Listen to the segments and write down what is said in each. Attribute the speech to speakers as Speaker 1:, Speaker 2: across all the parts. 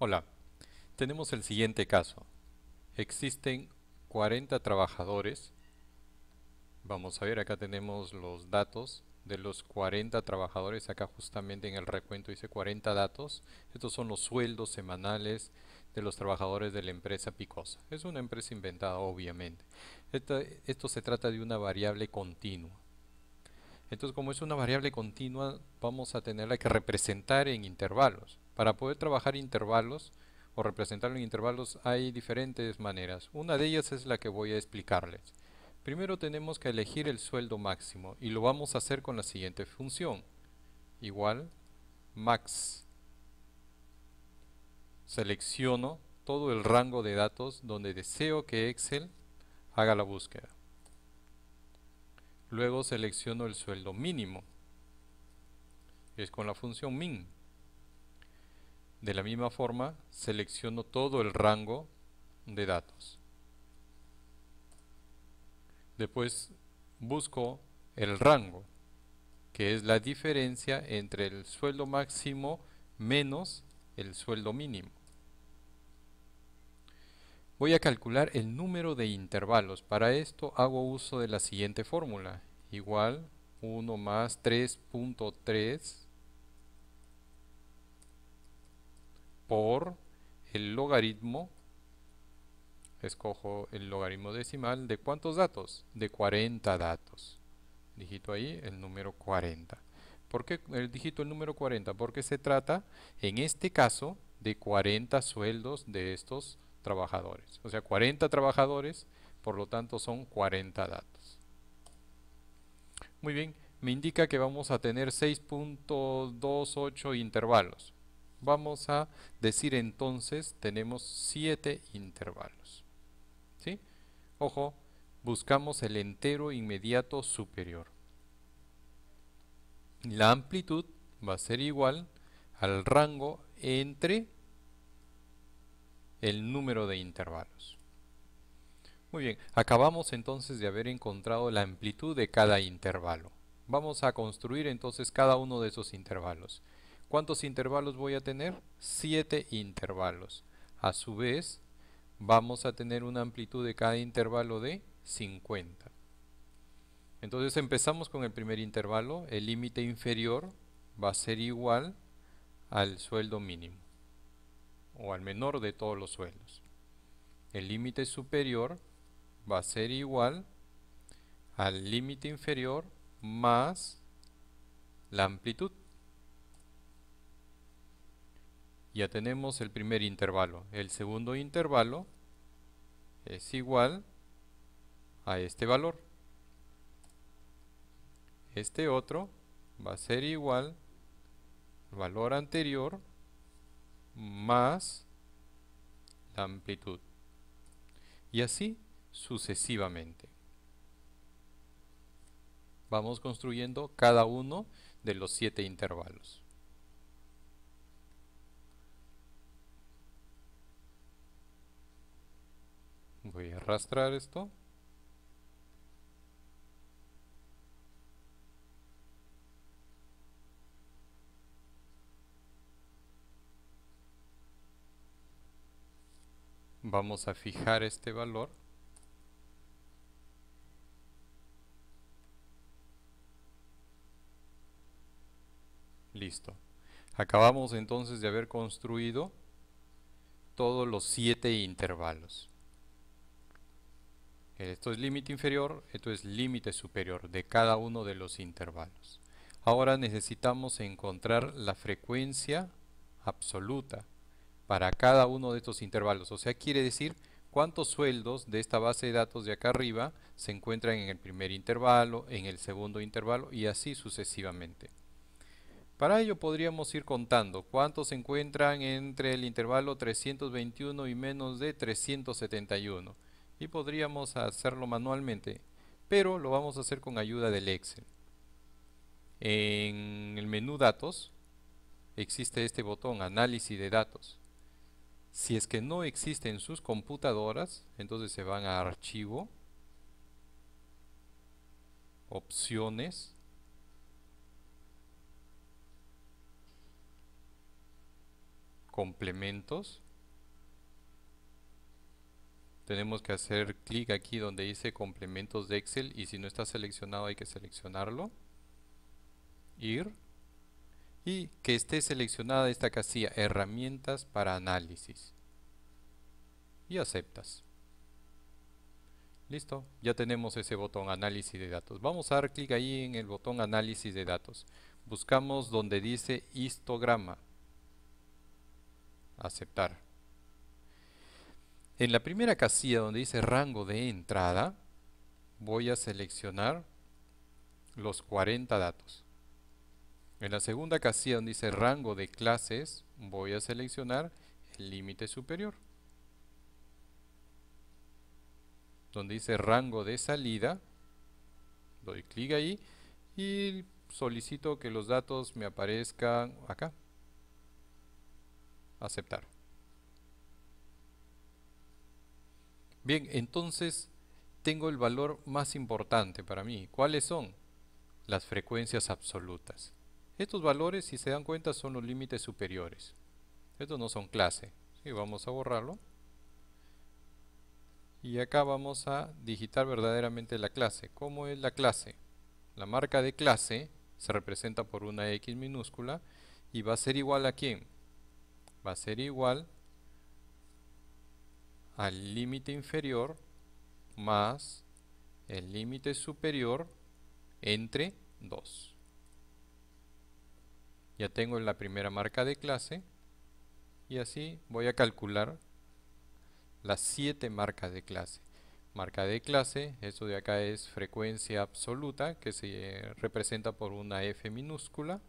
Speaker 1: Hola, tenemos el siguiente caso. Existen 40 trabajadores. Vamos a ver, acá tenemos los datos de los 40 trabajadores. Acá justamente en el recuento dice 40 datos. Estos son los sueldos semanales de los trabajadores de la empresa Picosa. Es una empresa inventada, obviamente. Esto se trata de una variable continua. Entonces, como es una variable continua, vamos a tenerla que representar en intervalos. Para poder trabajar intervalos o representarlo en intervalos hay diferentes maneras. Una de ellas es la que voy a explicarles. Primero tenemos que elegir el sueldo máximo y lo vamos a hacer con la siguiente función. Igual max. Selecciono todo el rango de datos donde deseo que Excel haga la búsqueda. Luego selecciono el sueldo mínimo. Es con la función min. De la misma forma, selecciono todo el rango de datos. Después busco el rango, que es la diferencia entre el sueldo máximo menos el sueldo mínimo. Voy a calcular el número de intervalos. Para esto hago uso de la siguiente fórmula. Igual 1 más 3.3 por el logaritmo. Escojo el logaritmo decimal de ¿cuántos datos? De 40 datos. Digito ahí el número 40. ¿Por qué digito el número 40? Porque se trata, en este caso, de 40 sueldos de estos trabajadores. O sea, 40 trabajadores, por lo tanto son 40 datos. Muy bien, me indica que vamos a tener 6.28 intervalos. Vamos a decir entonces, tenemos 7 intervalos. ¿Sí? Ojo, buscamos el entero inmediato superior. La amplitud va a ser igual al rango entre el número de intervalos. Muy bien, acabamos entonces de haber encontrado la amplitud de cada intervalo. Vamos a construir entonces cada uno de esos intervalos. ¿Cuántos intervalos voy a tener? 7 intervalos. A su vez, vamos a tener una amplitud de cada intervalo de 50. Entonces empezamos con el primer intervalo. El límite inferior va a ser igual al sueldo mínimo o al menor de todos los sueldos. El límite superior va a ser igual al límite inferior más la amplitud. Ya tenemos el primer intervalo. El segundo intervalo es igual a este valor. Este otro va a ser igual al valor anterior más la amplitud. Y así sucesivamente. Vamos construyendo cada uno de los 7 intervalos. Voy a arrastrar esto. Vamos a fijar este valor. Listo. Acabamos entonces de haber construido todos los 7 intervalos. Esto es límite inferior, esto es límite superior de cada uno de los intervalos. Ahora necesitamos encontrar la frecuencia absoluta para cada uno de estos intervalos. O sea, quiere decir cuántos sueldos de esta base de datos de acá arriba se encuentran en el primer intervalo, en el segundo intervalo y así sucesivamente. Para ello podríamos ir contando cuántos se encuentran entre el intervalo 321 y menos de 371. Y podríamos hacerlo manualmente, pero lo vamos a hacer con ayuda del Excel. En el menú Datos existe este botón Análisis de datos. Si es que no existe en sus computadoras, entonces se van a Archivo, Opciones, complementos. Tenemos que hacer clic aquí donde dice complementos de Excel y si no está seleccionado hay que seleccionarlo. Ir. Y que esté seleccionada esta casilla, herramientas para análisis. Y aceptas. Listo, ya tenemos ese botón análisis de datos. Vamos a dar clic ahí en el botón análisis de datos. Buscamos donde dice histograma. Aceptar. En la primera casilla donde dice rango de entrada, voy a seleccionar los 40 datos. En la segunda casilla donde dice rango de clases, voy a seleccionar el límite superior. Donde dice rango de salida, doy clic ahí y solicito que los datos me aparezcan acá. Aceptar. Bien, entonces tengo el valor más importante para mí. ¿Cuáles son? Las frecuencias absolutas. Estos valores, si se dan cuenta, son los límites superiores. Estos no son clase. Sí, vamos a borrarlo. Y acá vamos a digitar verdaderamente la clase. ¿Cómo es la clase? La marca de clase se representa por una X minúscula y va a ser igual a ¿quién? Va a ser igual al límite inferior más el límite superior entre 2. Ya tengo la primera marca de clase y así voy a calcular las 7 marcas de clase. Marca de clase, esto de acá es frecuencia absoluta que se representa por una F minúscula.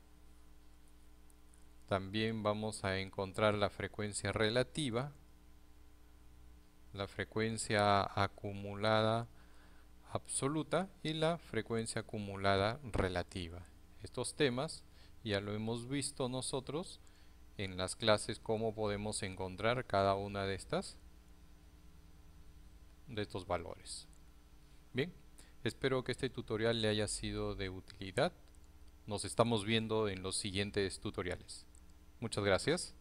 Speaker 1: También vamos a encontrar la frecuencia relativa, la frecuencia acumulada absoluta y la frecuencia acumulada relativa. Estos temas ya lo hemos visto nosotros en las clases, cómo podemos encontrar cada una de estos valores. Bien, espero que este tutorial le haya sido de utilidad. Nos estamos viendo en los siguientes tutoriales. Muchas gracias.